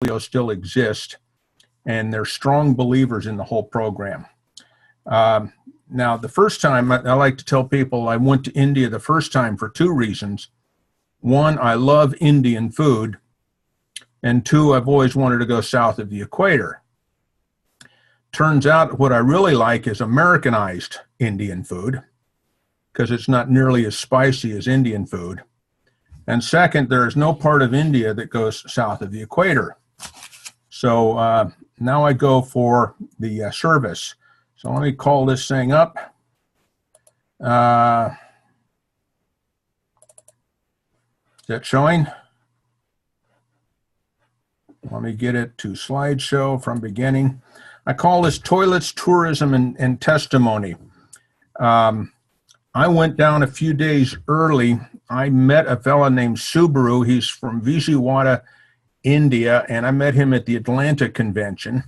polio still exist, and they're strong believers in the whole program. Now, the first time, I like to tell people I went to India the first time for two reasons. One, I love Indian food, and two, I've always wanted to go south of the equator. Turns out what I really like is Americanized Indian food, because it's not nearly as spicy as Indian food. And second, there is no part of India that goes south of the equator. So now I go for the service. So let me call this thing up. Is that showing? Let me get it to slideshow from beginning. I call this Toilets, Tourism, and Testimony. I went down a few days early. I met a fella named Subaru. He's from Vijayawada, India, and I met him at the Atlanta convention.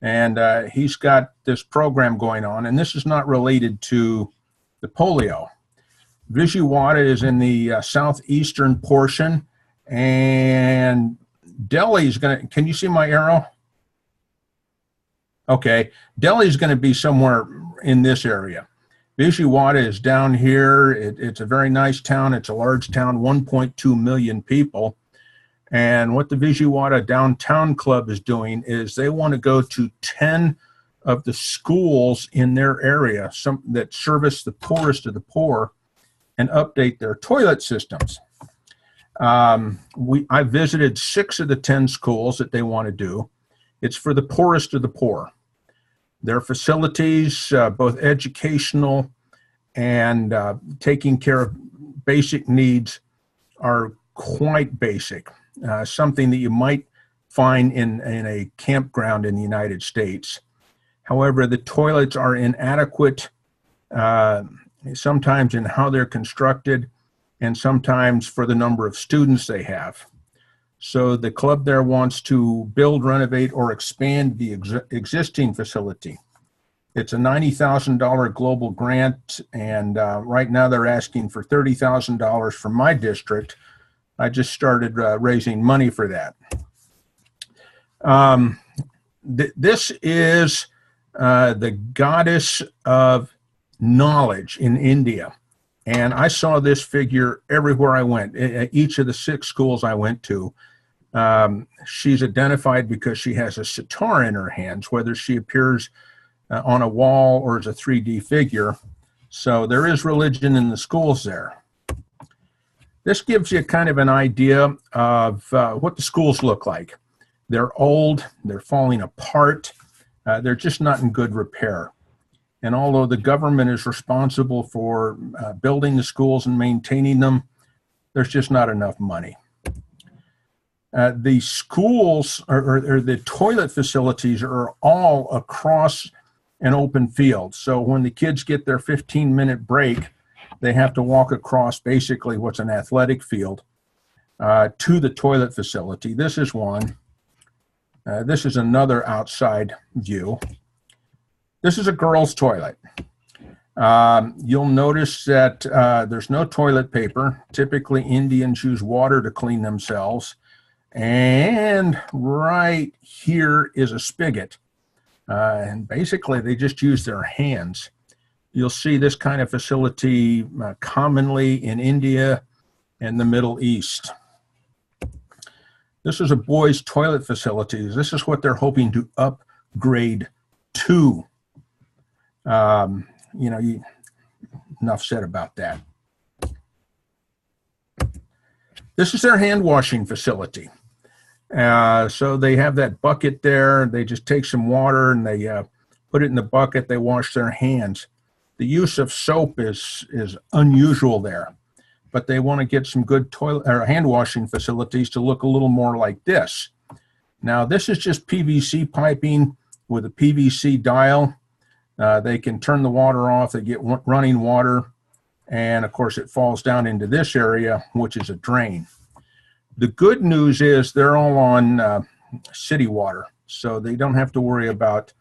And he's got this program going on, and this is not related to the polio. Vijayawada is in the southeastern portion, and Delhi's going to, can you see my arrow? Okay, Delhi's going to be somewhere in this area. Vijayawada is down here. It's a very nice town. It's a large town, 1.2 million people. And what the Vijayawada Downtown Club is doing is they want to go to 10 of the schools in their area, some that service the poorest of the poor, and update their toilet systems. I visited 6 of the 10 schools that they want to do. It's for the poorest of the poor. Their facilities, both educational and taking care of basic needs, are quite basic, something that you might find in a campground in the United States. However, the toilets are inadequate, sometimes in how they're constructed, and sometimes for the number of students they have. So the club there wants to build, renovate, or expand the existing facility. It's a $90,000 global grant, and right now they're asking for $30,000 from my district. I just started raising money for that. This is the goddess of knowledge in India. And I saw this figure everywhere I went, at each of the 6 schools I went to. She's identified because she has a sitar in her hands, whether she appears on a wall or as a 3D figure. So there is religion in the schools there. This gives you kind of an idea of what the schools look like. They're old, they're falling apart, they're just not in good repair. And although the government is responsible for building the schools and maintaining them, there's just not enough money. The schools or the toilet facilities are all across an open field. So when the kids get their 15-minute break, they have to walk across basically what's an athletic field to the toilet facility. This is one. This is another outside view. This is a girl's toilet. You'll notice that there's no toilet paper. Typically, Indians use water to clean themselves. And right here is a spigot. And basically, they just use their hands. You'll see this kind of facility commonly in India and the Middle East. This is a boys' toilet facility. This is what they're hoping to upgrade to. Enough said about that. This is their hand washing facility. So they have that bucket there. They just take some water and they put it in the bucket. They wash their hands. The use of soap is unusual there, but they want to get some good toilet or hand washing facilities to look a little more like this. Now, this is just PVC piping with a PVC dial. They can turn the water off. They get running water. And, of course, it falls down into this area, which is a drain. The good news is they're all on city water, so they don't have to worry about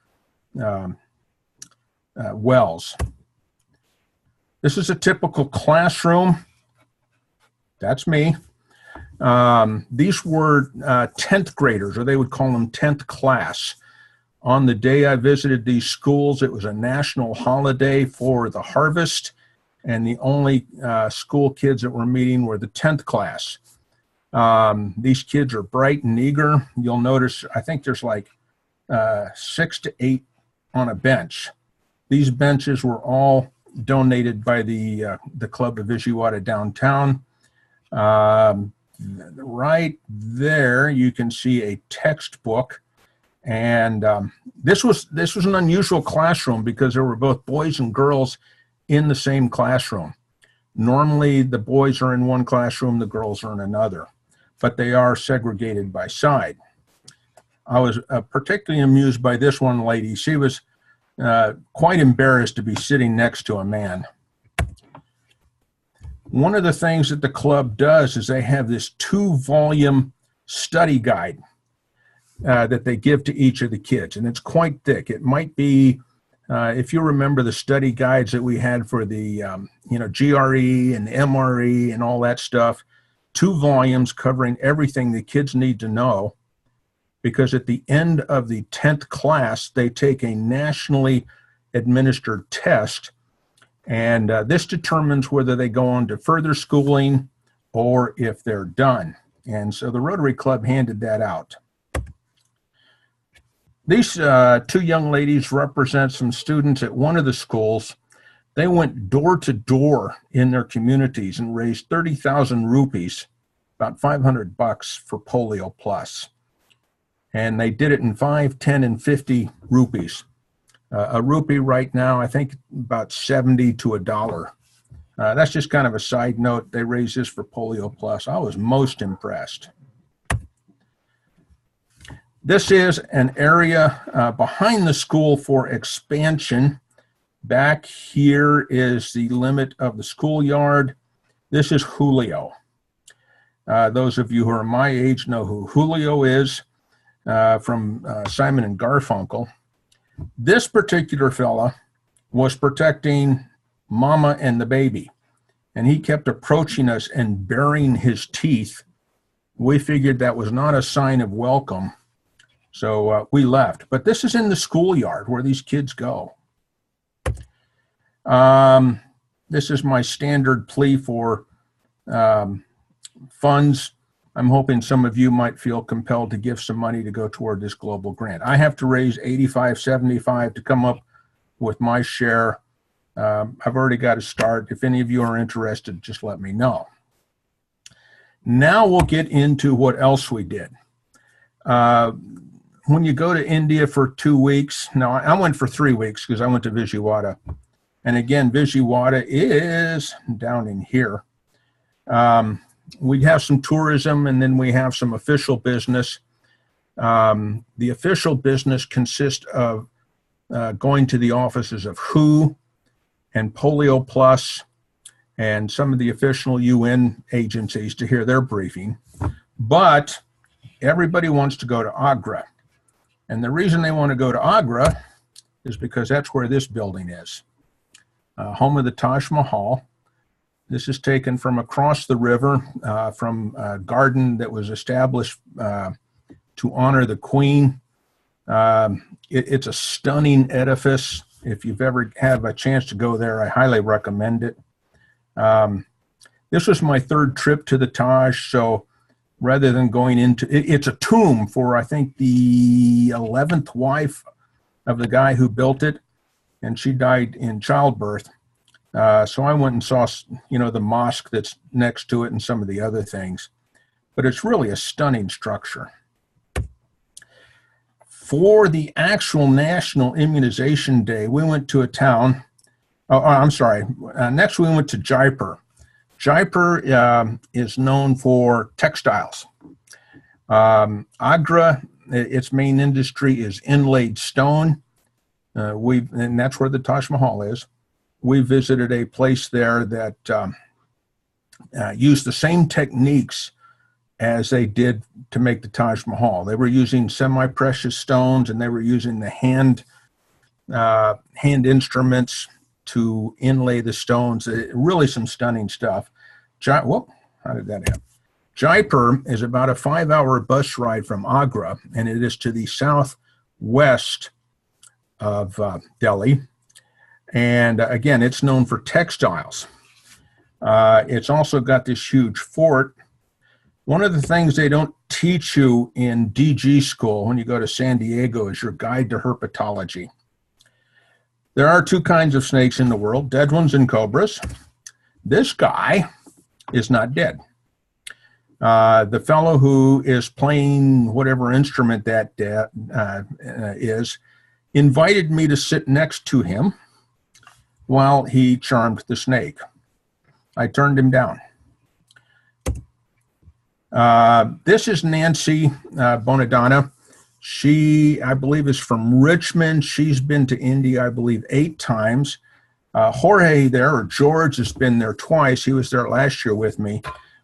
wells. This is a typical classroom. That's me. These were 10th graders, or they would call them 10th class. On the day I visited these schools, it was a national holiday for the harvest, and the only school kids that were meeting were the 10th class. These kids are bright and eager. You'll notice, I think there's like 6 to 8 on a bench. These benches were all donated by the Club of Vijaywada downtown. Right there, you can see a textbook, and this was an unusual classroom because there were both boys and girls in the same classroom. Normally, the boys are in one classroom, the girls are in another, but they are segregated by side. I was particularly amused by this one lady. She was quite embarrassed to be sitting next to a man. One of the things that the club does is they have this 2-volume study guide that they give to each of the kids, and it's quite thick. It might be, if you remember the study guides that we had for the GRE and the MRE and all that stuff, 2 volumes covering everything the kids need to know, because at the end of the 10th class, they take a nationally administered test, and this determines whether they go on to further schooling or if they're done. And so the Rotary Club handed that out. These 2 young ladies represent some students at one of the schools. They went door to door in their communities and raised 30,000 rupees, about $500 for Polio Plus. And they did it in 5, 10, and 50 rupees. A rupee right now, I think about 70 to $1. That's just kind of a side note. They raised this for Polio Plus. I was most impressed. This is an area behind the school for expansion. Back here is the limit of the schoolyard. This is Julio. Those of you who are my age know who Julio is from Simon and Garfunkel. This particular fella was protecting Mama and the baby, and he kept approaching us and baring his teeth. We figured that was not a sign of welcome, so we left. But this is in the schoolyard where these kids go. This is my standard plea for funds. I'm hoping some of you might feel compelled to give some money to go toward this global grant. I have to raise $85.75 to come up with my share. I've already got to start. If any of you are interested, just let me know. Now we'll get into what else we did. When you go to India for 2 weeks, now I went for 3 weeks because I went to Vijaywada. And again, Vijaywada is down in here. We have some tourism, and then we have some official business. The official business consists of going to the offices of WHO and Polio Plus and some of the official UN agencies to hear their briefing. But everybody wants to go to Agra. And the reason they want to go to Agra is because that's where this building is, home of the Taj Mahal. This is taken from across the river, from a garden that was established to honor the Queen. It's a stunning edifice. If you've ever have a chance to go there, I highly recommend it. This was my 3rd trip to the Taj, so rather than going into it's a tomb for, I think, the 11th wife of the guy who built it, and she died in childbirth. So I went and saw, the mosque that's next to it and some of the other things. But it's really a stunning structure. For the actual National Immunization Day, we went to a town. Next, we went to Jaipur. Jaipur is known for textiles. Agra, its main industry is inlaid stone. And that's where the Taj Mahal is. We visited a place there that used the same techniques as they did to make the Taj Mahal. They were using semi-precious stones, and they were using the hand instruments to inlay the stones. Really some stunning stuff. How did that happen? Jaipur is about a 5-hour bus ride from Agra, and it is to the southwest of Delhi. And again, it's known for textiles. It's also got this huge fort. One of the things they don't teach you in DG school when you go to San Diego is your guide to herpetology. There are two kinds of snakes in the world, dead ones and cobras. This guy is not dead. The fellow who is playing whatever instrument that is invited me to sit next to him while he charmed the snake. I turned him down. This is Nancy Bonadonna. She, I believe, is from Richmond. She's been to India, I believe, 8 times. Jorge there, or George, has been there twice. He was there last year with me.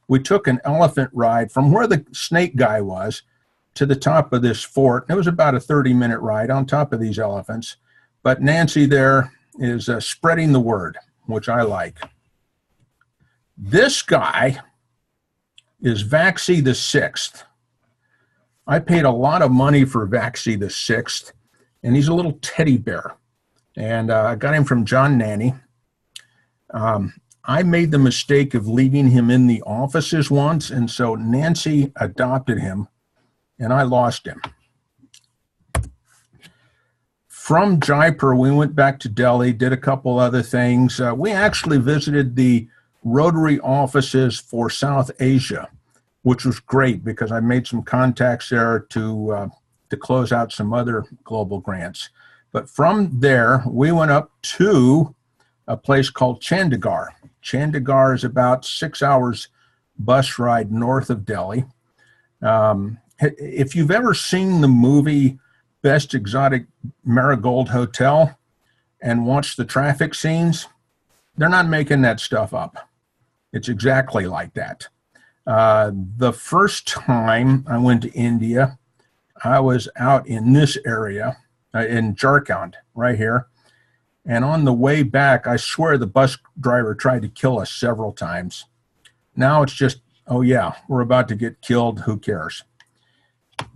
We took an elephant ride from where the snake guy was to the top of this fort. It was about a 30-minute ride on top of these elephants. But Nancy there is spreading the word, which I like. This guy is Vaxi the Sixth. I paid a lot of money for Vaxi the Sixth, and he's a little teddy bear. And I got him from John Nanny. I made the mistake of leaving him in the offices once, and so Nancy adopted him, and I lost him. From Jaipur, we went back to Delhi, did a couple other things. We actually visited the Rotary offices for South Asia, which was great because I made some contacts there to close out some other global grants. But from there, we went up to a place called Chandigarh. Chandigarh is about 6 hours bus ride north of Delhi. If you've ever seen the movie Best Exotic Marigold Hotel and watched the traffic scenes, they're not making that stuff up. It's exactly like that. The first time I went to India, I was out in this area, in Jharkhand, right here. And on the way back, I swear the bus driver tried to kill us several times. Now it's just, oh yeah, we're about to get killed, who cares?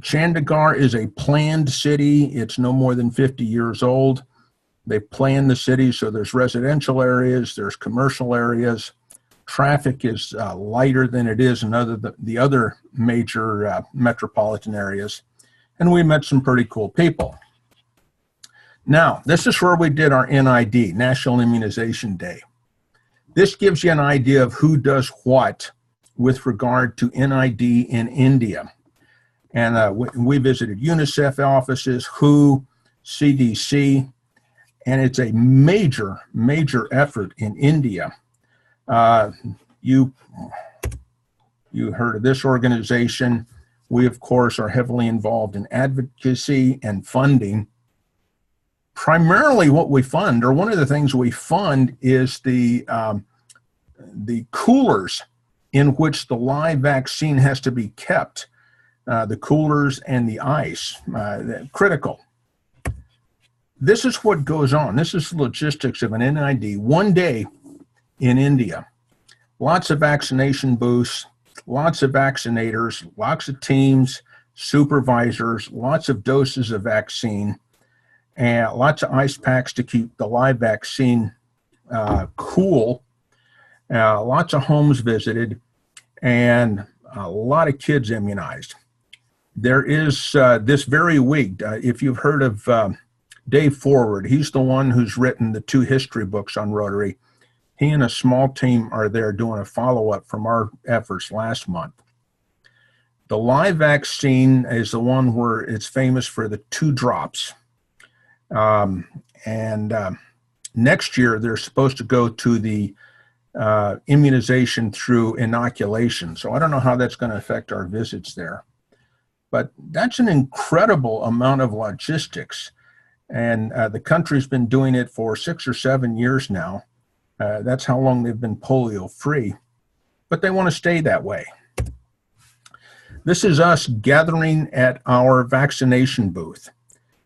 Chandigarh is a planned city. It's no more than 50 years old. They planned the city, so there's residential areas, there's commercial areas. Traffic is lighter than it is in the other major metropolitan areas. And we met some pretty cool people. Now, this is where we did our NID, National Immunization Day. This gives you an idea of who does what with regard to NID in India. And we visited UNICEF offices, WHO, CDC, and it's a major, major effort in India. You heard of this organization. We, of course, are heavily involved in advocacy and funding. Primarily what we fund, or one of the things we fund, is the coolers in which the live vaccine has to be kept. The coolers and the ice, critical. This is what goes on. This is the logistics of an NID. One day in India, lots of vaccination booths, lots of vaccinators, lots of teams, supervisors, lots of doses of vaccine, and lots of ice packs to keep the live vaccine cool, lots of homes visited, and a lot of kids immunized. There is this very week, if you've heard of Dave Forward, he's the one who's written the 2 history books on Rotary. He and a small team are there doing a follow-up from our efforts last month. The live vaccine is the one where it's famous for the 2 drops. Next year, they're supposed to go to the immunization through inoculation. So I don't know how that's going to affect our visits there. But that's an incredible amount of logistics. And the country's been doing it for 6 or 7 years now. That's how long they've been polio free. But they want to stay that way. This is us gathering at our vaccination booth.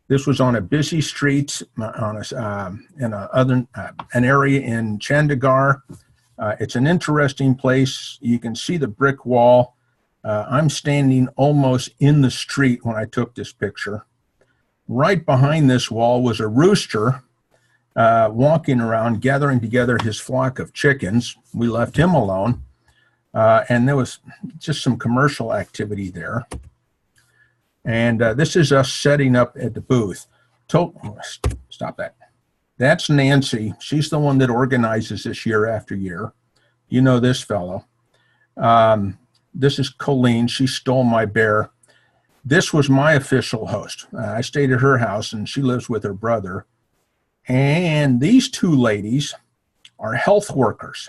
This was on a busy street in an area in Chandigarh. It's an interesting place. You can see the brick wall. I'm standing almost in the street when I took this picture. Right behind this wall was a rooster walking around, gathering together his flock of chickens. We left him alone, and there was just some commercial activity there. And this is us setting up at the booth. Stop that. That's Nancy. She's the one that organizes this year after year. You know this fellow. This is Colleen. She stole my bear. This was my official host. I stayed at her house, and she lives with her brother. And these two ladies are health workers.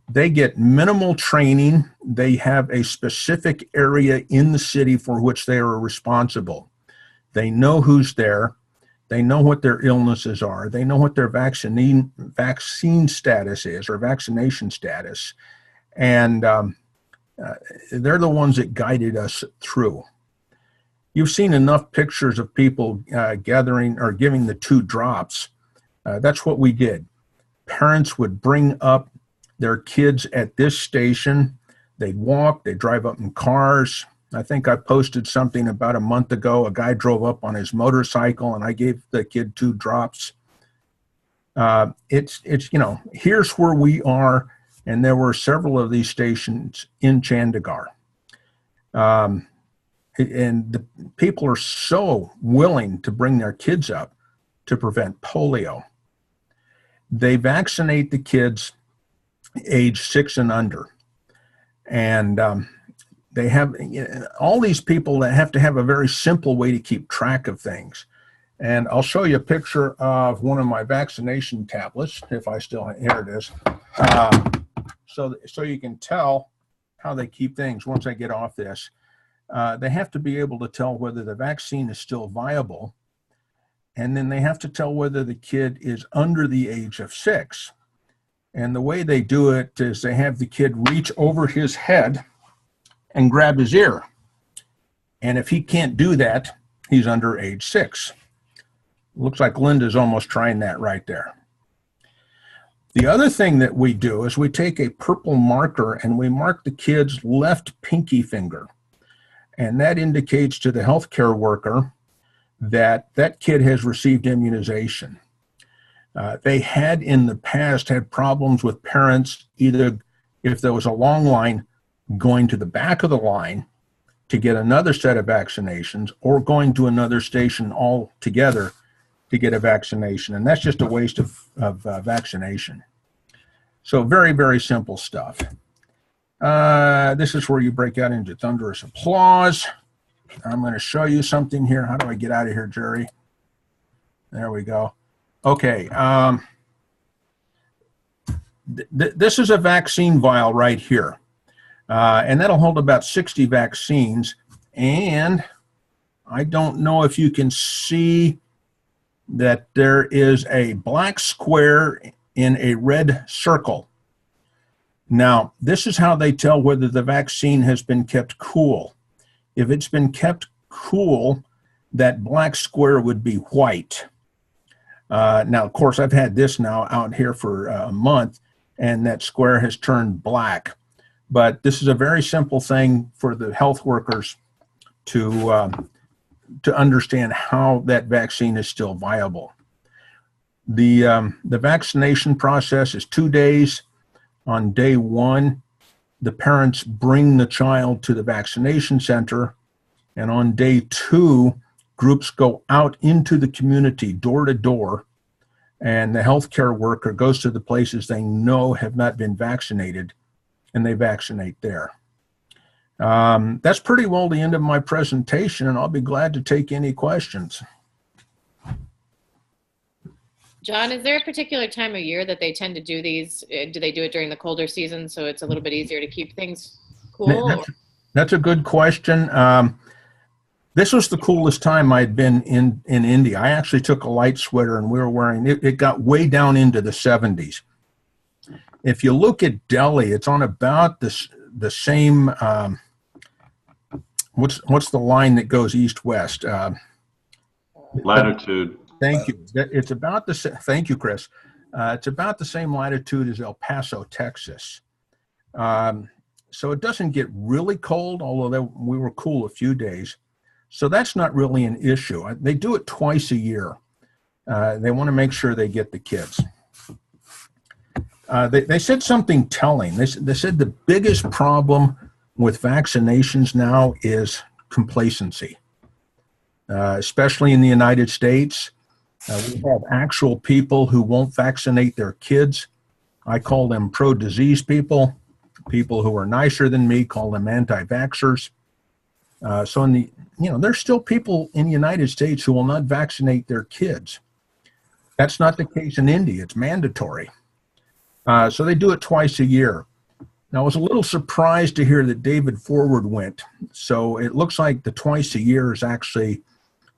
They get minimal training. They have a specific area in the city for which they are responsible. They know who's there. They know what their illnesses are. They know what their vaccine status is, or vaccination status. And they're the ones that guided us through. You've seen enough pictures of people gathering or giving the 2 drops. That's what we did. Parents would bring up their kids at this station. They'd walk, they'd drive up in cars. I think I posted something about a month ago. A guy drove up on his motorcycle, and I gave the kid 2 drops. It's here's where we are, and there were several of these stations in Chandigarh. And the people are so willing to bring their kids up to prevent polio. They vaccinate the kids age 6 and under. And they have all these people that have to have a very simple way to keep track of things. And I'll show you a picture of one of my vaccination tablets, if I still, here it is. So you can tell how they keep things once I get off this. They have to be able to tell whether the vaccine is still viable. And then they have to tell whether the kid is under the age of 6. And the way they do it is they have the kid reach over his head and grab his ear. And if he can't do that, he's under age 6. Looks like Linda's almost trying that right there. The other thing that we do is we take a purple marker and we mark the kid's left pinky finger. And that indicates to the healthcare worker that that kid has received immunization. They had in the past had problems with parents, either if there was a long line, going to the back of the line to get another set of vaccinations, or going to another station altogether to get a vaccination. And that's just a waste of vaccination. So very, very simple stuff. This is where you break out into thunderous applause. I'm going to show you something here. How do I get out of here, Jerry? There we go. Okay. This is a vaccine vial right here. And that'll hold about 60 vaccines. And I don't know if you can see that there is a black square in a red circle. Now, this is how they tell whether the vaccine has been kept cool. If it's been kept cool, that black square would be white. Now, of course, I've had this now out here for a month, and that square has turned black. But this is a very simple thing for the health workers to understand how that vaccine is still viable. The vaccination process is 2 days. On day 1, the parents bring the child to the vaccination center. And on day 2, groups go out into the community, door to door, and the healthcare worker goes to the places they know have not been vaccinated, and they vaccinate there. That's pretty well the end of my presentation, and I'll be glad to take any questions. John, is there a particular time of year that they tend to do these? Do they do it during the colder season so it's a little bit easier to keep things cool? That's a good question. This was the coolest time I'd been in India. I actually took a light sweater and we were wearing it. It got way down into the 70s. If you look at Delhi, it's on about the same. What's the line that goes east-west? Latitude. Thank you. It's about the same. Thank you, Chris. It's about the same latitude as El Paso, Texas. So it doesn't get really cold, although we were cool a few days. So that's not really an issue. They do it twice a year. They want to make sure they get the kids. They said something telling. They said the biggest problem with vaccinations now is complacency, especially in the United States. We have actual people who won't vaccinate their kids. I call them pro-disease people. People who are nicer than me call them anti-vaxxers. So there's still people in the United States who will not vaccinate their kids. That's not the case in India. It's mandatory. So they do it twice a year. Now, I was a little surprised to hear that David Forward went. So it looks like the twice a year is actually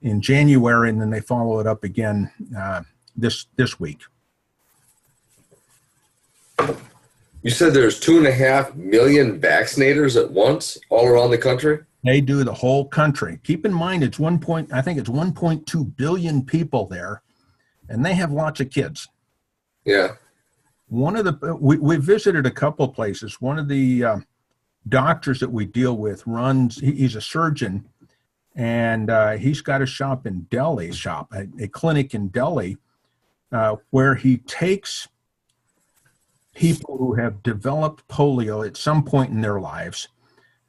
in January, and then they follow it up again this week. You said there's 2.5 million vaccinators at once all around the country? They do the whole country. Keep in mind, I think it's 1.2 billion people there, and they have lots of kids. Yeah. We visited a couple places. One of the doctors that we deal with he's a surgeon, and he's got a shop in Delhi, a clinic in Delhi, where he takes people who have developed polio at some point in their lives.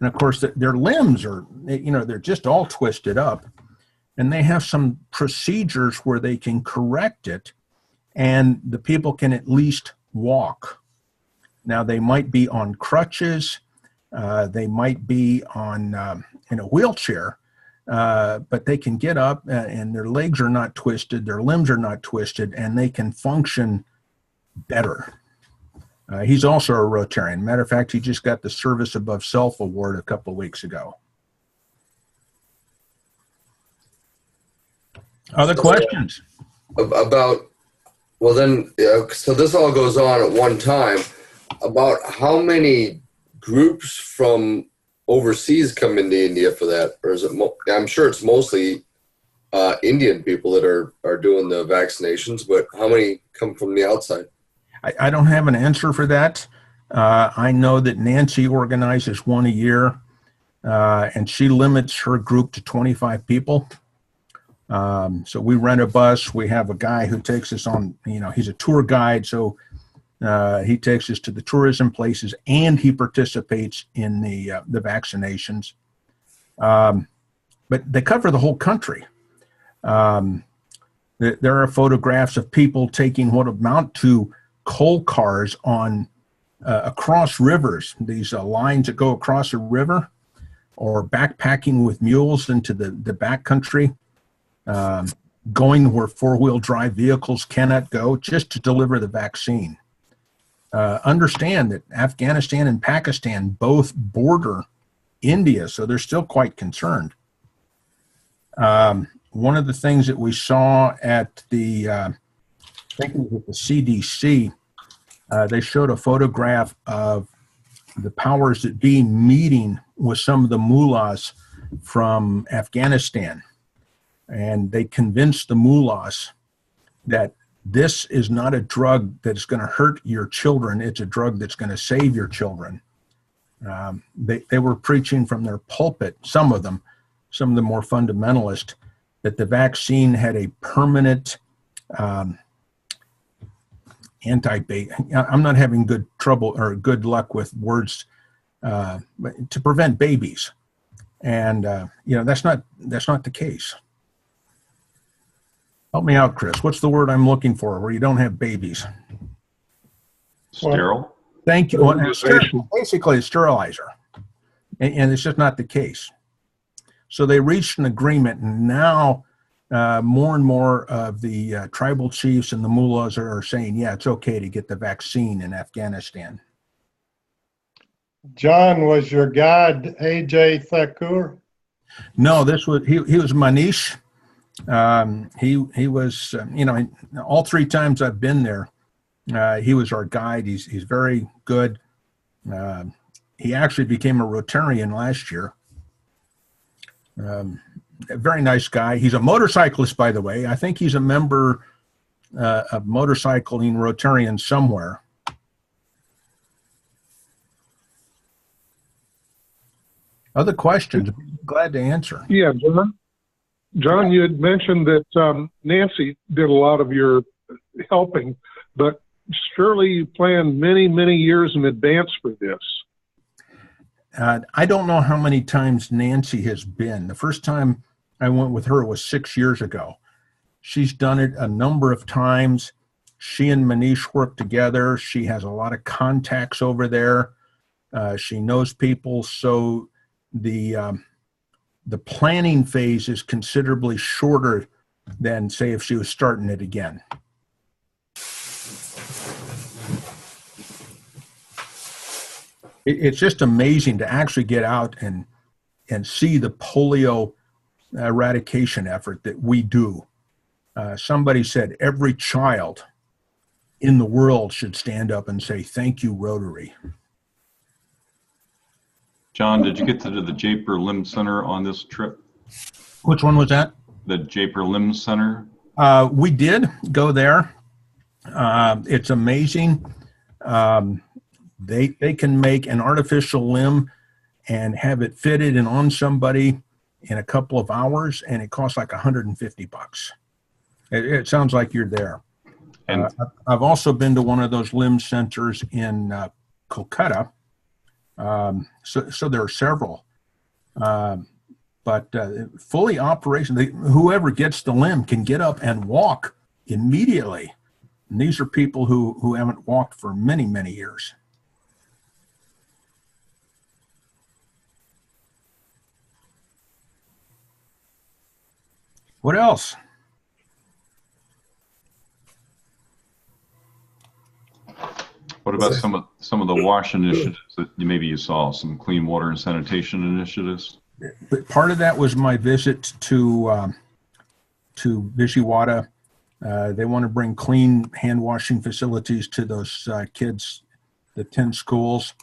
And of course, their limbs they're just all twisted up. And they have some procedures where they can correct it, and the people can at least walk. Now, they might be on crutches, they might be on in a wheelchair, but they can get up, and their legs are not twisted, their limbs are not twisted, and they can function better. He's also a Rotarian. Matter of fact, he just got the Service Above Self Award a couple of weeks ago. Other questions? So this all goes on at one time. About how many groups from overseas come into India for that? Or is it, I'm sure it's mostly Indian people that are doing the vaccinations, but how many come from the outside? I don't have an answer for that. I know that Nancy organizes one a year, and she limits her group to 25 people. So we rent a bus. We have a guy who takes us on, he's a tour guide. So he takes us to the tourism places, and he participates in the vaccinations. But they cover the whole country. There are photographs of people taking what amount to coal cars on across rivers, these lines that go across a river, or backpacking with mules into the backcountry, going where four-wheel drive vehicles cannot go, just to deliver the vaccine. Understand that Afghanistan and Pakistan both border India, so they're still quite concerned. One of the things that we saw at I think it was at the CDC, they showed a photograph of the powers that be meeting with some of the mullahs from Afghanistan. And they convinced the mullahs that this is not a drug that's going to hurt your children. It's a drug that's going to save your children. They were preaching from their pulpit, some of them more fundamentalist, that the vaccine had a permanent I'm not having good luck with words, to prevent babies. And, that's not the case. Help me out, Chris. What's the word I'm looking for where you don't have babies? Sterile. Thank you. Well, basically a sterilizer. And it's just not the case. So they reached an agreement, and now more and more of the tribal chiefs and the mullahs are saying, yeah, it's okay to get the vaccine in Afghanistan. John, was your guide A.J. Thakur? No, he was Manish. He was, all three times I've been there, he was our guide. He's very good. He actually became a Rotarian last year. A very nice guy. He's a motorcyclist, by the way. I think he's a member of Motorcycling Rotarian somewhere. Other questions? Glad to answer. Yeah, John. John, you had mentioned that Nancy did a lot of your helping, but surely you planned many, many years in advance for this. I don't know how many times Nancy has been. The first time I went with her was 6 years ago. She's done it a number of times. She and Manish work together. She has a lot of contacts over there. She knows people. So the planning phase is considerably shorter than, say, if she was starting it again. It's just amazing to actually get out and see the polio eradication effort that we do. Somebody said every child in the world should stand up and say, "Thank you, Rotary." John, did you get to the Japer Limb Center on this trip? Which one was that? The Japer Limb Center? We did go there. It's amazing. They can make an artificial limb and have it fitted and on somebody in a couple of hours, and it costs like $150. It sounds like you're there. And I've also been to one of those limb centers in Kolkata. So there are several, but fully operational. Whoever gets the limb can get up and walk immediately. And these are people who haven't walked for many, many years. What else? What about some of the WASH initiatives that maybe you saw, some clean water and sanitation initiatives? But part of that was my visit to Vijayawada. They want to bring clean hand washing facilities to those kids, the 10 schools.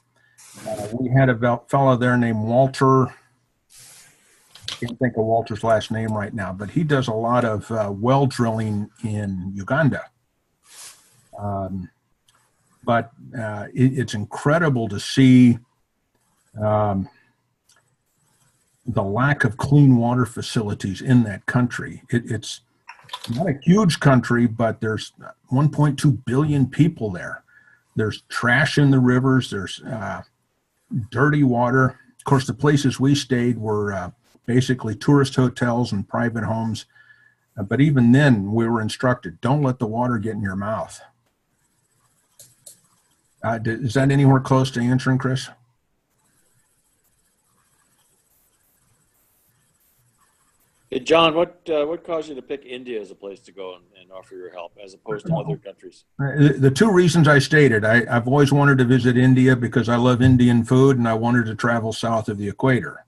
We had a fellow there named Walter. I can't think of Walter's last name right now, but he does a lot of well drilling in Uganda. But it's incredible to see the lack of clean water facilities in that country. It's not a huge country, but there's 1.2 billion people there. There's trash in the rivers. There's dirty water. Of course, the places we stayed were basically tourist hotels and private homes. But even then, we were instructed, don't let the water get in your mouth. Is that anywhere close to answering, Chris? Hey, John, what caused you to pick India as a place to go and offer your help as opposed to other countries? The two reasons I stated, I've always wanted to visit India because I love Indian food and I wanted to travel south of the equator.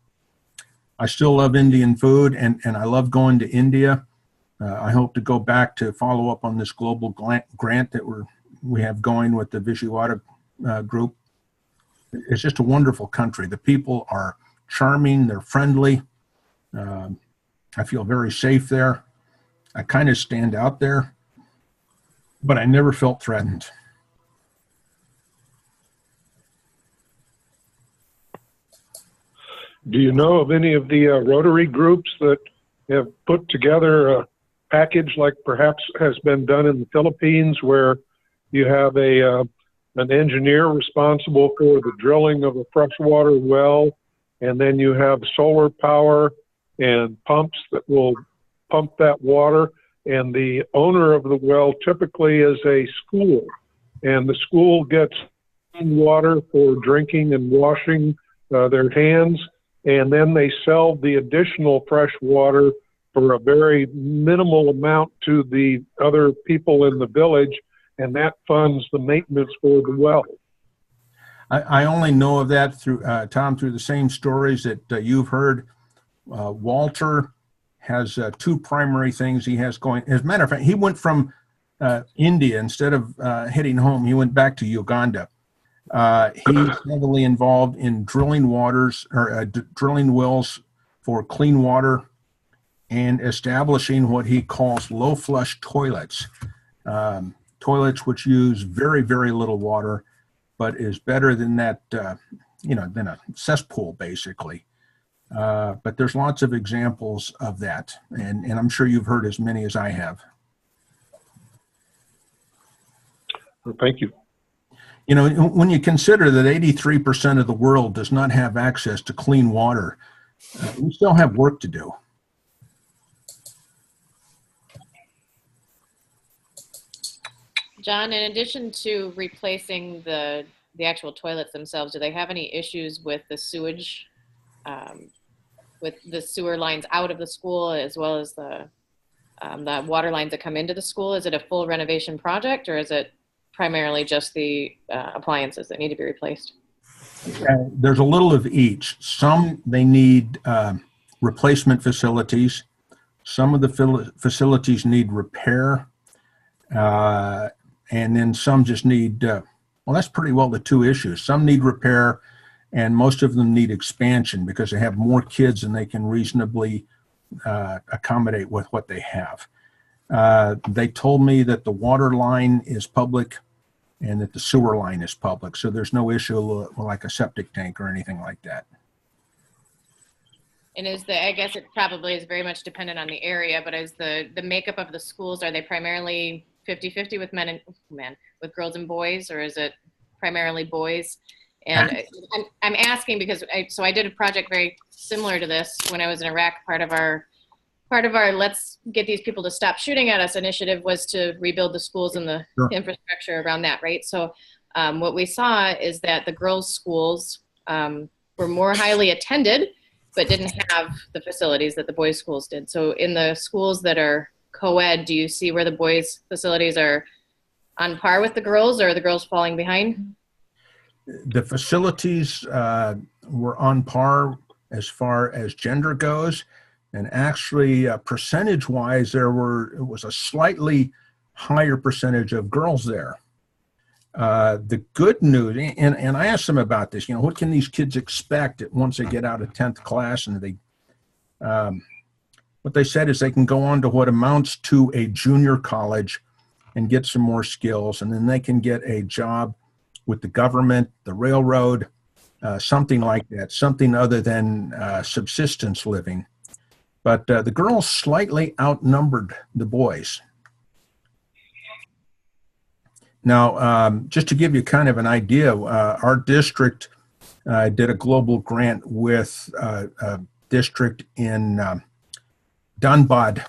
I still love Indian food and I love going to India. I hope to go back to follow up on this global grant that we have going with the Vijayawada group. It's just a wonderful country. The people are charming, they're friendly. I feel very safe there. I kind of stand out there, but I never felt threatened. Do you know of any of the Rotary groups that have put together a package like perhaps has been done in the Philippines, where you have an engineer responsible for the drilling of a freshwater well, and then you have solar power and pumps that will pump that water, and the owner of the well typically is a school, and the school gets water for drinking and washing their hands, and then they sell the additional fresh water for a very minimal amount to the other people in the village, and that funds the maintenance for the well. I only know of that through Tom, through the same stories that you've heard. Walter has two primary things he has going. As a matter of fact, he went from India, instead of heading home, he went back to Uganda. He's heavily involved in drilling drilling wells for clean water and establishing what he calls low flush toilets. Toilets which use very, very little water, but is better than that, than a cesspool, basically. But there's lots of examples of that, and I'm sure you've heard as many as I have. Well, thank you. You know, when you consider that 83% of the world does not have access to clean water, we still have work to do. John, in addition to replacing the actual toilets themselves, do they have any issues with the sewage, with the sewer lines out of the school, as well as the water lines that come into the school? Is it a full renovation project, or is it primarily just the appliances that need to be replaced? There's a little of each. Some they need replacement facilities. Some of the facilities need repair. And then some just need, well, that's pretty well the two issues. Some need repair, and most of them need expansion because they have more kids and they can reasonably accommodate with what they have. They told me that the water line is public and that the sewer line is public, so there's no issue like a septic tank or anything like that. And I guess it probably is very much dependent on the area, but is the makeup of the schools, are they primarily 50-50 with with girls and boys, or is it primarily boys? And I'm asking because I did a project very similar to this when I was in Iraq. Part of our let's get these people to stop shooting at us initiative was to rebuild the schools and the infrastructure around that, right? So what we saw is that the girls' schools were more highly attended, but didn't have the facilities that the boys' schools did. So in the schools that are co-ed, do you see where the boys' facilities are on par with the girls, or are the girls falling behind? The facilities were on par as far as gender goes, and actually percentage-wise, it was a slightly higher percentage of girls there. The good news, and I asked them about this, you know, what can these kids expect once they get out of 10th class? And what they said is they can go on to what amounts to a junior college and get some more skills, and then they can get a job with the government, the railroad, something like that, something other than subsistence living. But the girls slightly outnumbered the boys. Now, just to give you kind of an idea, our district did a global grant with a district in Dhanbad,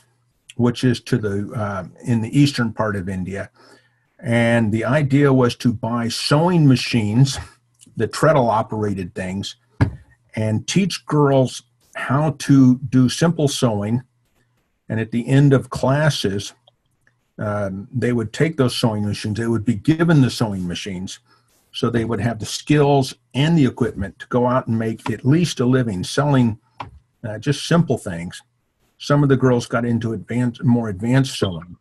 which is in the eastern part of India. And the idea was to buy sewing machines, the treadle-operated things, and teach girls how to do simple sewing. And at the end of classes, they would take those sewing machines. They would be given the sewing machines, so they would have the skills and the equipment to go out and make at least a living selling just simple things. Some of the girls got into more advanced sewing.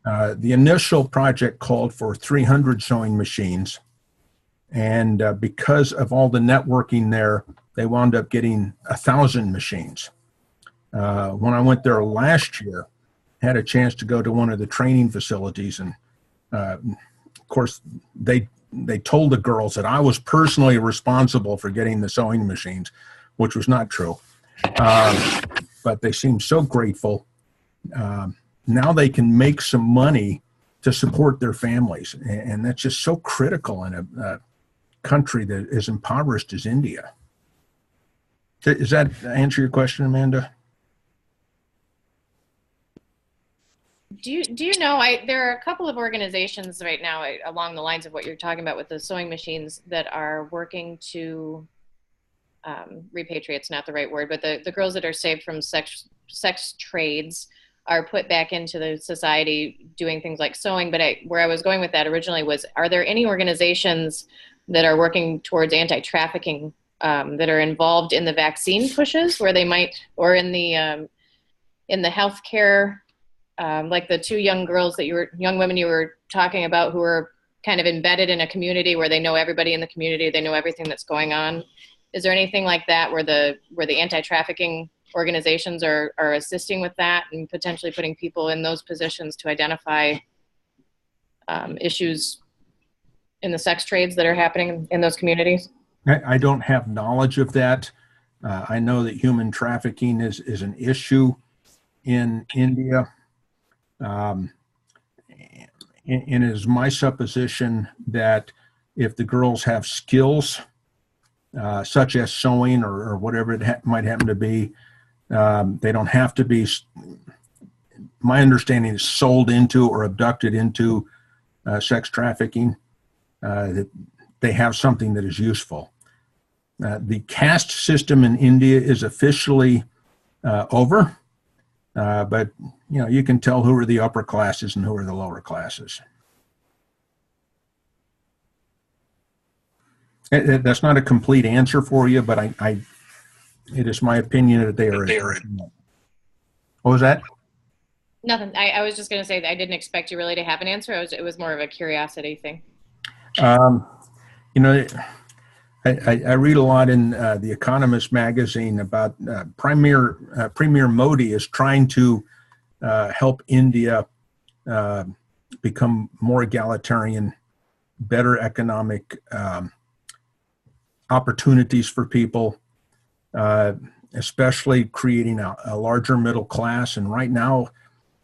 The initial project called for 300 sewing machines, and because of all the networking there, they wound up getting 1,000 machines. When I went there last year, had a chance to go to one of the training facilities, and of course they told the girls that I was personally responsible for getting the sewing machines, which was not true. But they seemed so grateful. Now they can make some money to support their families, and that's just so critical in a country that is impoverished as India. Does that answer your question, Amanda? Do you know, there are a couple of organizations right now along the lines of what you're talking about with the sewing machines that are working to repatriate's not the right word, but the girls that are saved from sex trades are put back into the society doing things like sewing. But where I was going with that originally was, are there any organizations that are working towards anti-trafficking that are involved in the vaccine pushes, where they might, or in the healthcare, like the two young women you were talking about, who were kind of embedded in a community where they know everybody in the community, they know everything that's going on. Is there anything like that where the anti-trafficking organizations are assisting with that and potentially putting people in those positions to identify issues in the sex trades that are happening in those communities? I don't have knowledge of that. I know that human trafficking is an issue in India. And it is my supposition that if the girls have skills, such as sewing or whatever it might happen to be, they don't have to be, my understanding is, sold into or abducted into sex trafficking. That they have something that is useful. The caste system in India is officially over, but you can tell who are the upper classes and who are the lower classes. That's not a complete answer for you, but it is my opinion that they are. What was that? Nothing. I was just going to say that I didn't expect you really to have an answer. It was more of a curiosity thing. I read a lot in The Economist magazine about Premier Modi is trying to help India become more egalitarian, better economic opportunities for people, especially creating a larger middle class. And right now,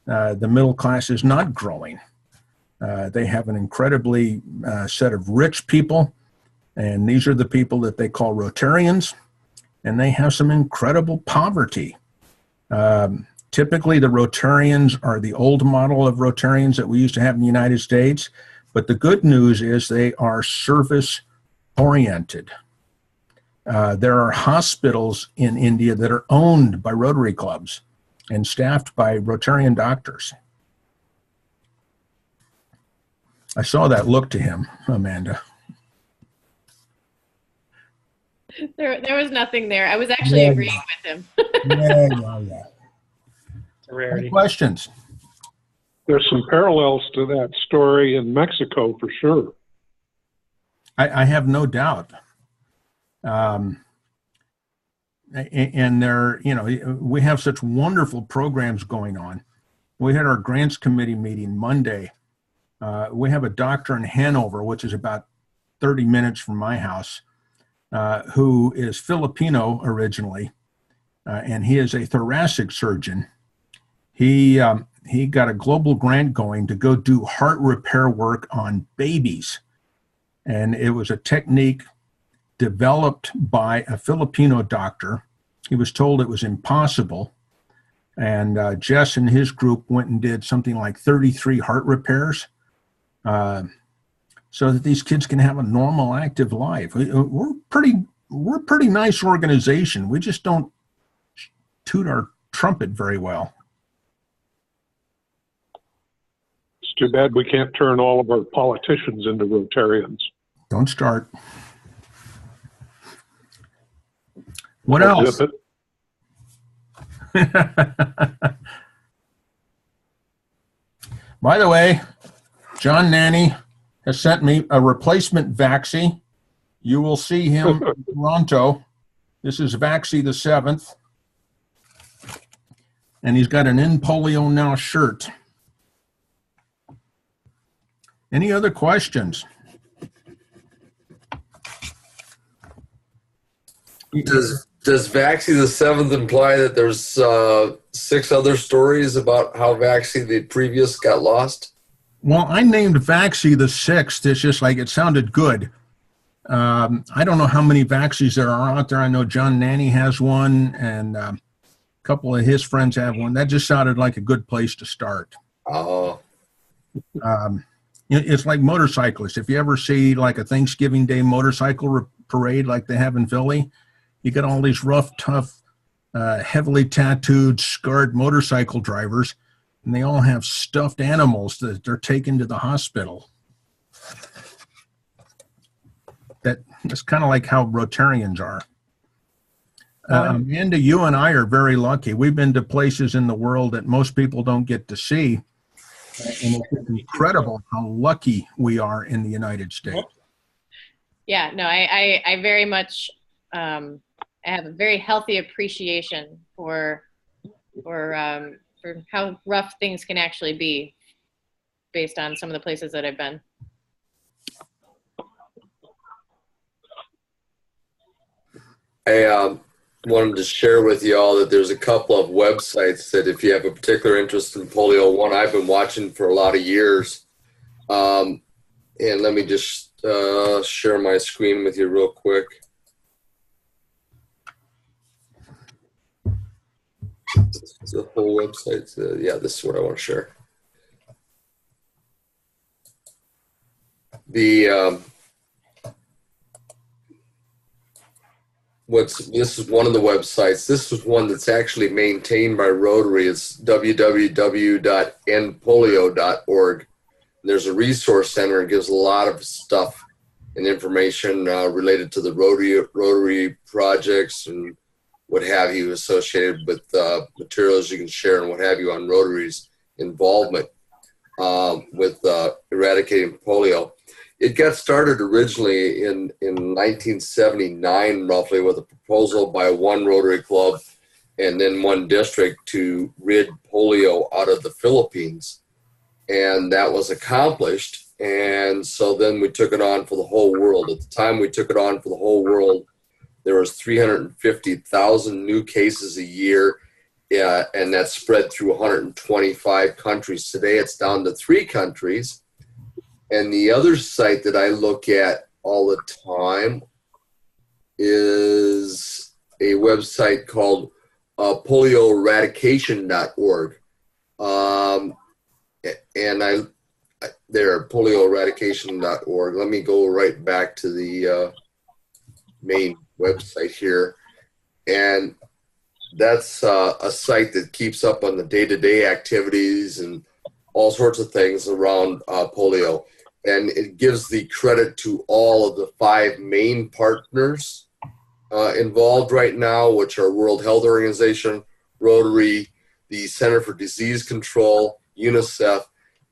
the middle class is not growing. They have an incredibly set of rich people, and these are the people that they call Rotarians, and they have some incredible poverty. Typically, the Rotarians are the old model of Rotarians that we used to have in the United States, but the good news is they are service-oriented. There are hospitals in India that are owned by Rotary clubs and staffed by Rotarian doctors. I saw that look to him, Amanda. There was nothing there. I was actually agreeing with him. Yeah. It's a rarity. Any questions? There's some parallels to that story in Mexico for sure. I have no doubt. And there, we have such wonderful programs going on. We had our grants committee meeting Monday. We have a doctor in Hanover, which is about 30 minutes from my house, who is Filipino originally, and he is a thoracic surgeon. He got a global grant going to go do heart repair work on babies. And it was a technique developed by a Filipino doctor. He was told it was impossible. And Jess and his group went and did something like 33 heart repairs so that these kids can have a normal, active life. We're a pretty nice organization. We just don't toot our trumpet very well. It's too bad we can't turn all of our politicians into Rotarians. Don't start. What else? Zip it. By the way, John Nanny has sent me a replacement Vaxi. You will see him in Toronto. This is Vaxi the 7th. And he's got an In Polio Now shirt. Any other questions? Does Vaxi the 7th imply that there's 6 other stories about how Vaxi the previous got lost? Well, I named Vaxi the 6th. It's just like it sounded good. I don't know how many Vaxis there are out there. I know John Nanny has one, and a couple of his friends have one. That just sounded like a good place to start. Oh. It's like motorcyclists. If you ever see like a Thanksgiving Day motorcycle parade like they have in Philly, you get all these rough, tough, heavily tattooed, scarred motorcycle drivers, and they all have stuffed animals that they're taken to the hospital. That's kind of like how Rotarians are. Amanda, you and I are very lucky. We've been to places in the world that most people don't get to see. And it's incredible how lucky we are in the United States. Yeah, no, I very much I have a very healthy appreciation for how rough things can actually be based on some of the places that I've been. Hey, wanted to share with you all that there's a couple of websites that if you have a particular interest in polio, one I've been watching for a lot of years. And let me just share my screen with you real quick. The whole website. Yeah, this is what I want to share. This is one of the websites. This is one that's actually maintained by Rotary. It's www.endpolio.org. There's a resource center. It gives a lot of stuff and information related to the Rotary projects and what have you, associated with materials you can share and what have you on Rotary's involvement with eradicating polio. It got started originally in 1979, roughly, with a proposal by one Rotary Club and then one district to rid polio out of the Philippines. And that was accomplished. And so then we took it on for the whole world. At the time we took it on for the whole world, there was 350,000 new cases a year, and that spread through 125 countries. Today it's down to 3 countries. And the other site that I look at all the time is a website called polioeradication.org. And there, polioeradication.org. Let me go right back to the main website here. And that's a site that keeps up on the day-to-day activities and all sorts of things around polio. And it gives the credit to all of the 5 main partners involved right now, which are World Health Organization, Rotary, the Center for Disease Control, UNICEF,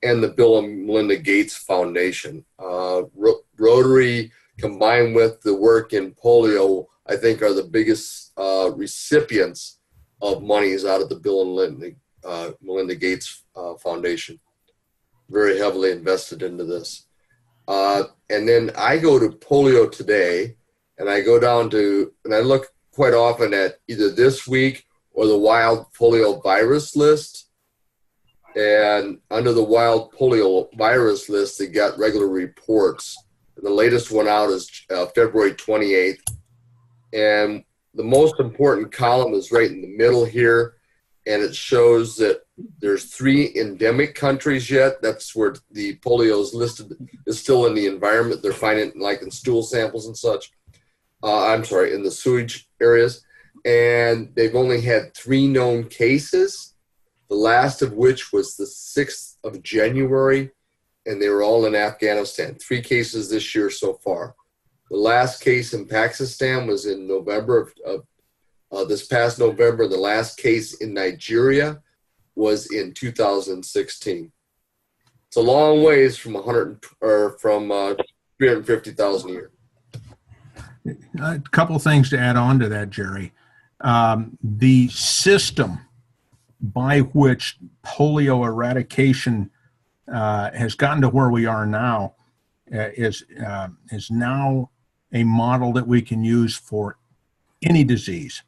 and the Bill and Melinda Gates Foundation. Rotary, combined with the work in polio, I think are the biggest recipients of monies out of the Bill and Melinda Gates Foundation. Very heavily invested into this. And then I go to Polio Today, and I go down to, and I look quite often at either this week or the wild polio virus list. And under the wild polio virus list, they got regular reports. And the latest one out is February 28th. And the most important column is right in the middle here. And it shows that there's 3 endemic countries yet. That's where the polio is listed, is still in the environment. They're finding it like in stool samples and such. In the sewage areas. And they've only had 3 known cases, the last of which was the 6th of January, and they were all in Afghanistan. 3 cases this year so far. The last case in Pakistan was in November of this past November. The last case in Nigeria was in 2016. It's a long ways from 350,000 a year. A couple things to add on to that, Jerry. The system by which polio eradication has gotten to where we are now is now a model that we can use for any disease.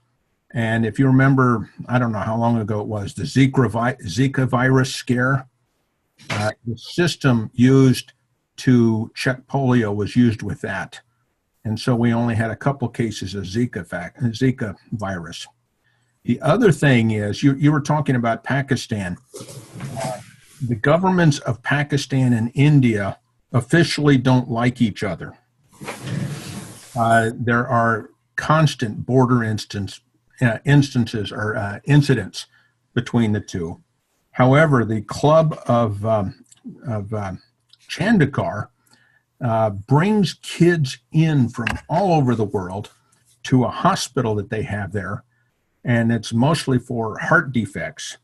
And if you remember, I don't know how long ago it was, the Zika virus scare, the system used to check polio was used with that. And so we only had a couple cases of Zika virus. The other thing is, you were talking about Pakistan. The governments of Pakistan and India officially don't like each other. There are constant border incidents or incidents between the two. However, the club of Chandakar brings kids in from all over the world to a hospital that they have there, and it's mostly for heart defects.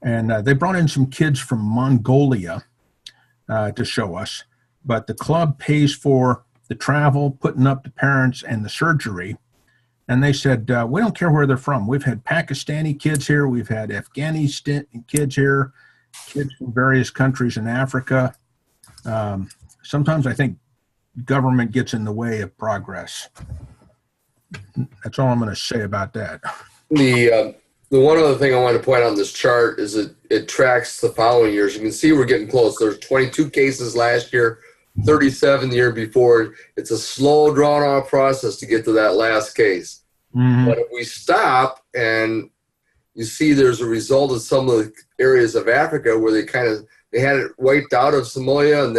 And they brought in some kids from Mongolia to show us, but the club pays for the travel, putting up the parents, and the surgery. And they said, we don't care where they're from. We've had Pakistani kids here. We've had Afghanistan kids here, kids from various countries in Africa. Sometimes I think government gets in the way of progress. That's all I'm going to say about that. The one other thing I want to point out on this chart is it tracks the following years. You can see we're getting close. There's 22 cases last year, 37 the year before. It's a slow, drawn-out process to get to that last case. Mhm. But if we stop and you see there's a result of some of the areas of Africa where they had it wiped out of Somalia, and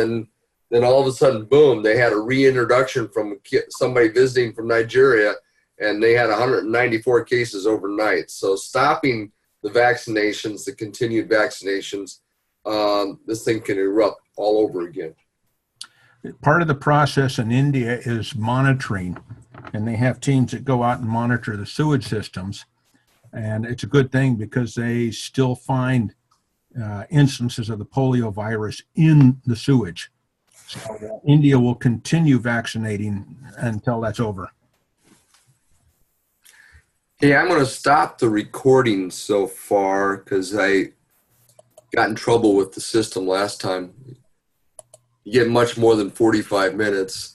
then all of a sudden, boom, they had a reintroduction from somebody visiting from Nigeria, and they had 194 cases overnight. So stopping the vaccinations, the continued vaccinations, this thing can erupt all over again. Part of the process in India is monitoring, and they have teams that go out and monitor the sewage systems. And it's a good thing because they still find instances of the polio virus in the sewage. So India will continue vaccinating until that's over. Hey, I'm going to stop the recording so far because I got in trouble with the system last time. You get much more than 45 minutes.